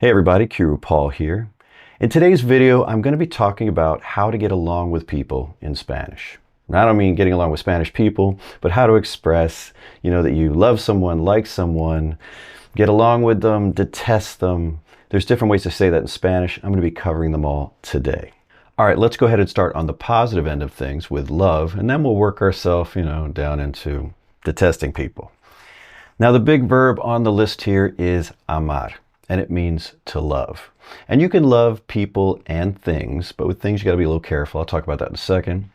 Hey everybody, Paul here. In today's video, I'm going to be talking about how to get along with people in Spanish. And I don't mean getting along with Spanish people, but how to express, that you love someone, like someone, get along with them, detest them. There's different ways to say that in Spanish. I'm going to be covering them all today. All right, let's go ahead and start on the positive end of things with love, and then we'll work ourselves, down into detesting people. Now, the big verb on the list here is amar. And it means to love. And you can love people and things, but with things you got to be a little careful. I'll talk about that in a second.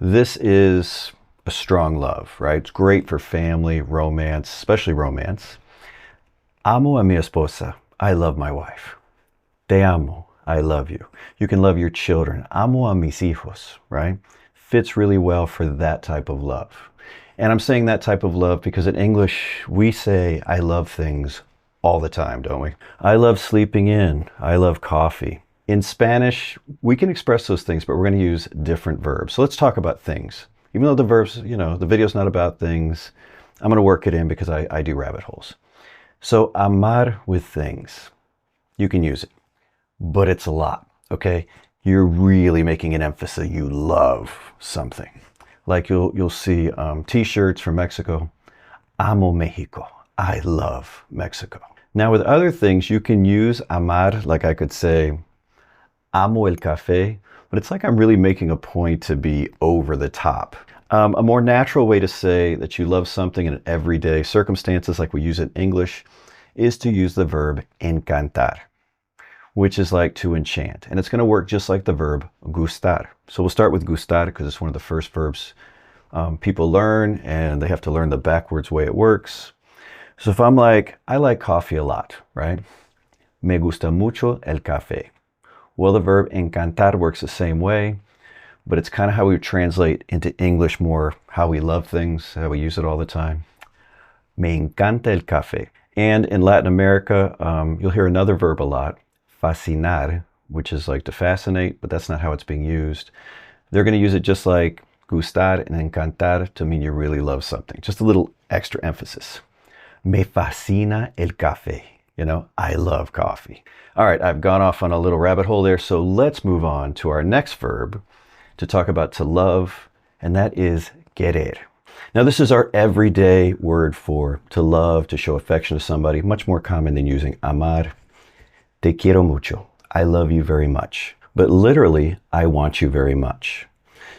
This is a strong love, right? It's great for family, romance, especially romance. Amo a mi esposa. I love my wife. Te amo. I love you. You can love your children. Amo a mis hijos, right? Fits really well for that type of love. And I'm saying that type of love because in English, we say I love things all the time, don't we? I love sleeping in. I love coffee. In Spanish, we can express those things, but we're going to use different verbs. So let's talk about things. Even though the verbs, the video's not about things, I'm going to work it in because I do rabbit holes. So amar with things. You can use it, but it's a lot, okay? You're really making an emphasis. You love something. Like you'll see t-shirts from Mexico. Amo Mexico. I love Mexico. Now with other things, you can use amar, like I could say, amo el café, but it's like I'm really making a point to be over the top. A more natural way to say that you love something in everyday circumstances, like we use it in English, is to use the verb encantar, which is like to enchant. And it's going to work just like the verb gustar. So we'll start with gustar because it's one of the first verbs people learn, and they have to learn the backwards way it works. So if I'm like, I like coffee a lot, right? Me gusta mucho el café. Well, the verb encantar works the same way, but it's kind of how we translate into English more, how we love things, how we use it all the time. Me encanta el café. And in Latin America, you'll hear another verb a lot, fascinar, which is like to fascinate, but that's not how it's being used. They're going to use it just like gustar and encantar to mean you really love something. Just a little extra emphasis. Me fascina el café. I love coffee. All right, I've gone off on a little rabbit hole there, so let's move on to our next verb to talk about to love, and that is querer. Now, this is our everyday word for to love, to show affection to somebody, much more common than using amar. Te quiero mucho. I love you very much. But literally, I want you very much.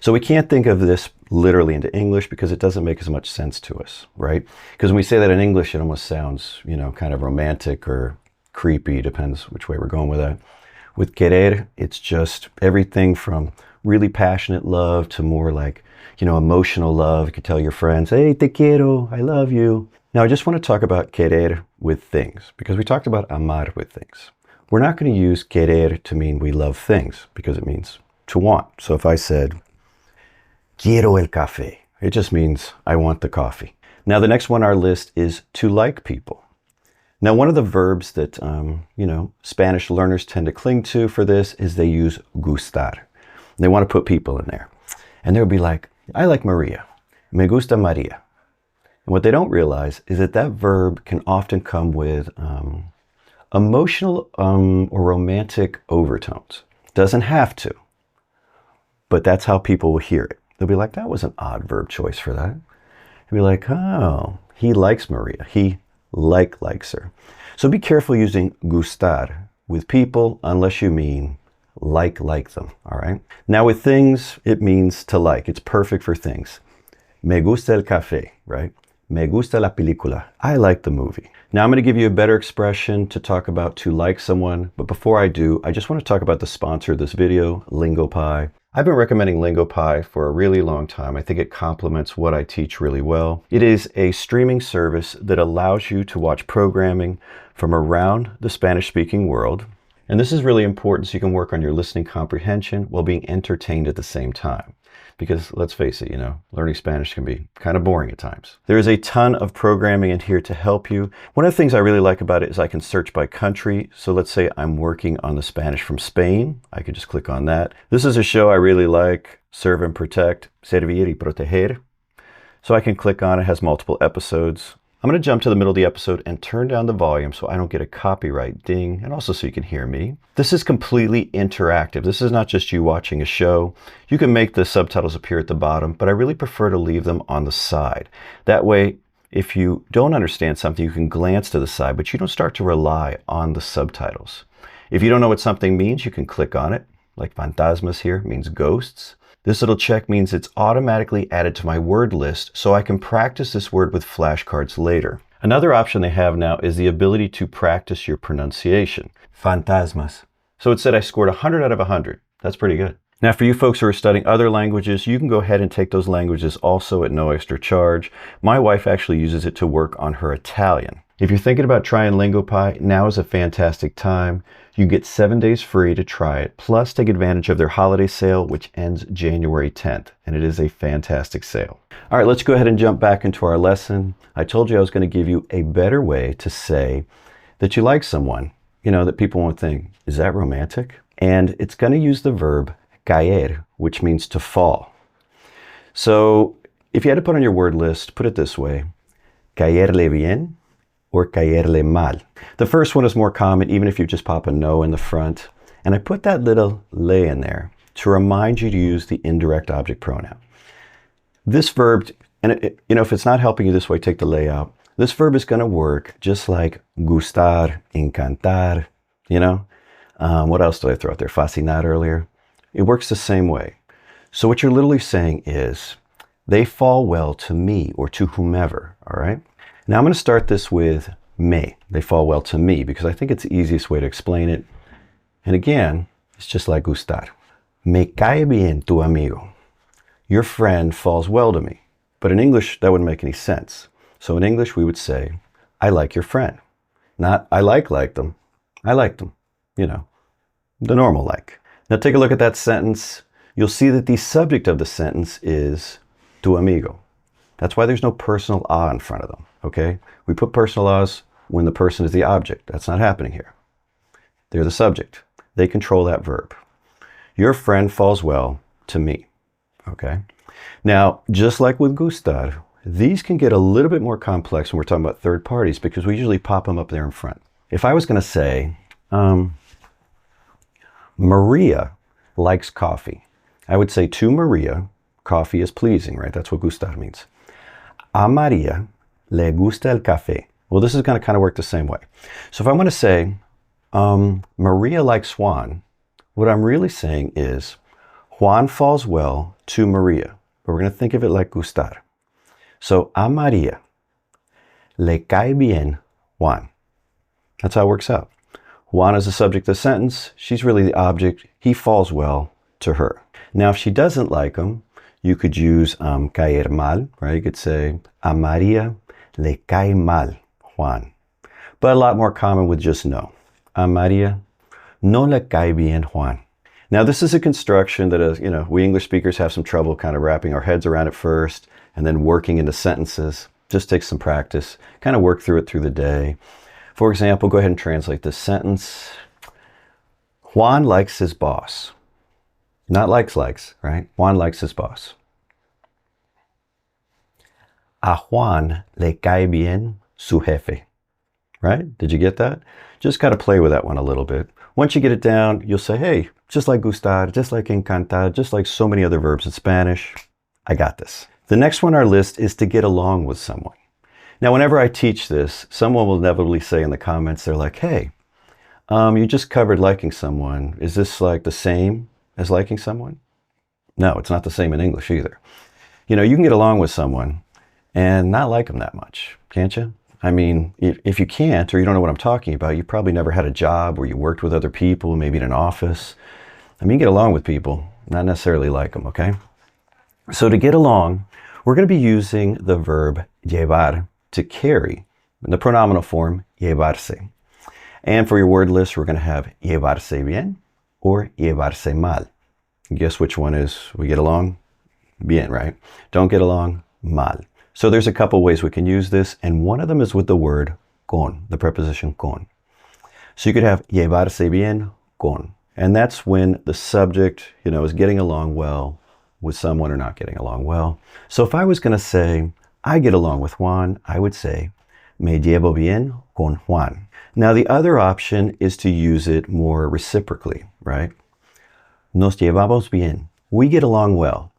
So we can't think of this literally into English because it doesn't make as much sense to us, right? Because when we say that in English, it almost sounds, kind of romantic or creepy, depends which way we're going with that. With querer, it's just everything from really passionate love to more like, emotional love. You could tell your friends, hey, te quiero, I love you. Now, I just want to talk about querer with things because we talked about amar with things. We're not going to use querer to mean we love things because it means to want. So if I said, quiero el café, it just means I want the coffee. Now, the next one on our list is to like people. Now, one of the verbs that, Spanish learners tend to cling to for this is they use gustar. They want to put people in there. And they'll be like, I like Maria. Me gusta Maria. And what they don't realize is that that verb can often come with emotional or romantic overtones. Doesn't have to, but that's how people will hear it. They'll be like, that was an odd verb choice for that. You'll be like, oh, he likes Maria. He likes her. So be careful using gustar with people unless you mean like them, all right? Now with things, it means to like. It's perfect for things. Me gusta el café, right? Me gusta la película. I like the movie. Now I'm going to give you a better expression to talk about to like someone, but before I do, I just want to talk about the sponsor of this video, LINGOPIE. I've been recommending LINGOPIE for a really long time. I think it complements what I teach really well. It is a streaming service that allows you to watch programming from around the Spanish-speaking world. And this is really important so you can work on your listening comprehension while being entertained at the same time. Because let's face it, learning Spanish can be kind of boring at times. There is a ton of programming in here to help you. One of the things I really like about it is I can search by country. So let's say I'm working on the Spanish from Spain. I could just click on that. This is a show I really like, Serve and Protect, Servir y Proteger. So I can click on it, has multiple episodes. I'm going to jump to the middle of the episode and turn down the volume so I don't get a copyright ding, and also so you can hear me. This is completely interactive. This is not just you watching a show. You can make the subtitles appear at the bottom, but I really prefer to leave them on the side. That way, if you don't understand something, you can glance to the side, but you don't start to rely on the subtitles. If you don't know what something means, you can click on it, like fantasmas here means ghosts. This little check means it's automatically added to my word list, so I can practice this word with flashcards later. Another option they have now is the ability to practice your pronunciation. Fantasmas. So it said I scored 100 out of 100. That's pretty good. Now for you folks who are studying other languages, you can go ahead and take those languages also at no extra charge. My wife actually uses it to work on her Italian. If you're thinking about trying LINGOPIE, now is a fantastic time. You get 7 days free to try it, plus take advantage of their holiday sale, which ends January 10th, and it is a fantastic sale. All right, let's go ahead and jump back into our lesson. I told you I was going to give you a better way to say that you like someone, that people won't think, is that romantic? And it's going to use the verb caer, which means to fall. So if you had to put on your word list, put it this way: caerle bien or caerle mal. The first one is more common, even if you just pop a no in the front. And I put that little le in there to remind you to use the indirect object pronoun. This verb, and if it's not helping you this way, take the le out. This verb is going to work just like gustar, encantar, what else did I throw out there? Fascinar earlier. It works the same way. So what you're literally saying is, they fall well to me or to whomever, all right? Now I'm going to start this with me. They fall well to me because I think it's the easiest way to explain it. And again, it's just like gustar. Me cae bien tu amigo. Your friend falls well to me. But in English, that wouldn't make any sense. So in English, we would say, I like your friend. Not I like them. I like them. The normal like. Now take a look at that sentence. You'll see that the subject of the sentence is tu amigo. That's why there's no personal a in front of them, okay? We put personal a's when the person is the object. That's not happening here. They're the subject. They control that verb. Your friend falls well to me, okay? Now, just like with gustar, these can get a little bit more complex when we're talking about third parties because we usually pop them up there in front. If I was going to say, Maria likes coffee, I would say to Maria, coffee is pleasing, right? That's what gustar means. A Maria le gusta el café. Well, this is going to kind of work the same way. So if I want to say, Maria likes Juan, what I'm really saying is, Juan falls well to Maria. But we're going to think of it like gustar. So, a Maria le cae bien Juan. That's how it works out. Juan is the subject of the sentence. She's really the object. He falls well to her. Now, if she doesn't like him, you could use caer mal, right? You could say, a Maria le cae mal Juan. But a lot more common with just no. A Maria no le cae bien Juan. Now, this is a construction that, we English speakers have some trouble kind of wrapping our heads around it first and then working into sentences. Just takes some practice. Kind of work through it through the day. For example, go ahead and translate this sentence. Juan likes his boss. Not likes, right? Juan likes his boss. A Juan le cae bien su jefe. Right? Did you get that? Just kind of play with that one a little bit. Once you get it down, you'll say, hey, just like gustar, just like encantar, just like so many other verbs in Spanish, I got this. The next one on our list is to get along with someone. Now, whenever I teach this, someone will inevitably say in the comments, they're like, hey, you just covered liking someone. Is this like the same as liking someone? No, it's not the same in English either. You can get along with someone and not like them that much, can't you? I mean, if you can't, or you don't know what I'm talking about, you probably never had a job where you worked with other people, maybe in an office. I mean, you get along with people, not necessarily like them, okay? So to get along, we're going to be using the verb llevar, to carry, in the pronominal form, llevarse. And for your word list, we're going to have llevarse bien or llevarse mal. And guess which one is we get along? Bien, right? Don't get along? Mal. So there's a couple ways we can use this, and one of them is with the word con, the preposition con. So you could have llevarse bien con, and that's when the subject, is getting along well with someone or not getting along well. So if I was going to say, I get along with Juan, I would say, Me llevo bien con Juan. Now the other option is to use it more reciprocally, right? Nos llevamos bien. We get along well.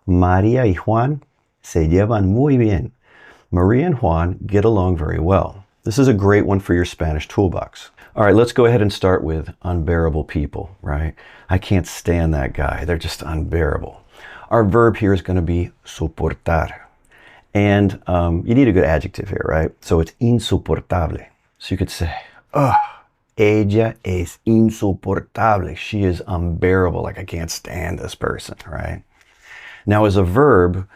María y Juan se llevan muy bien. Maria and Juan get along very well. This is a great one for your Spanish toolbox. All right, let's go ahead and start with unbearable people, right? I can't stand that guy. They're just unbearable. Our verb here is going to be soportar. And you need a good adjective here, right? So it's insoportable. So you could say, oh, ella es insoportable. She is unbearable. Like, I can't stand this person, right? Now, as a verb,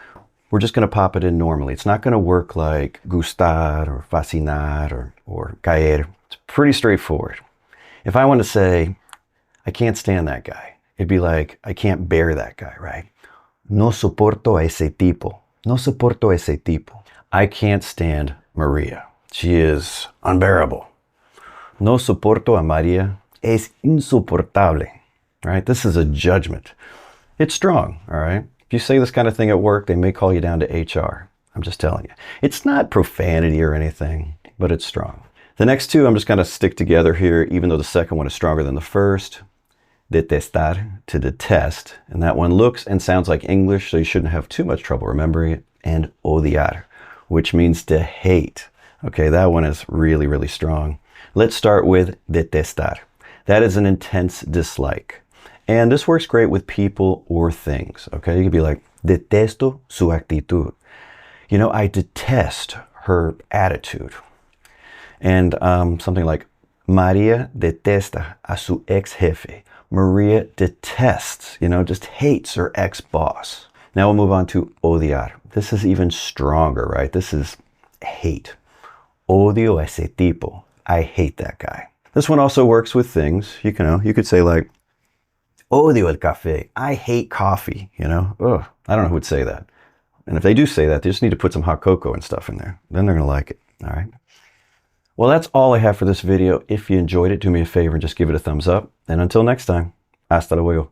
we're just going to pop it in normally. It's not going to work like gustar or fascinar or caer. It's pretty straightforward. If I want to say, I can't stand that guy, it'd be like, I can't bear that guy, right? No soporto a ese tipo. No soporto ese tipo. I can't stand Maria. She is unbearable. No soporto a María. Es insoportable. Right? This is a judgment. It's strong, all right? If you say this kind of thing at work, they may call you down to HR. I'm just telling you. It's not profanity or anything, but it's strong. The next two I'm just going to stick together here, even though the second one is stronger than the first. Detestar, to detest. And that one looks and sounds like English, so you shouldn't have too much trouble remembering it. And odiar, which means to hate. Okay, that one is really, really strong. Let's start with detestar. That is an intense dislike. And this works great with people or things. Okay, you could be like, detesto su actitud. You know, I detest her attitude. And something like, María detesta a su ex jefe. Maria detests, just hates her ex-boss. Now we'll move on to odiar. This is even stronger, right? This is hate. Odio ese tipo. I hate that guy. This one also works with things. You could say like, odio el café. I hate coffee, Ugh, I don't know who would say that. And if they do say that, they just need to put some hot cocoa and stuff in there. Then they're going to like it, all right? Well, that's all I have for this video. If you enjoyed it, do me a favor and just give it a thumbs up. And until next time, hasta luego.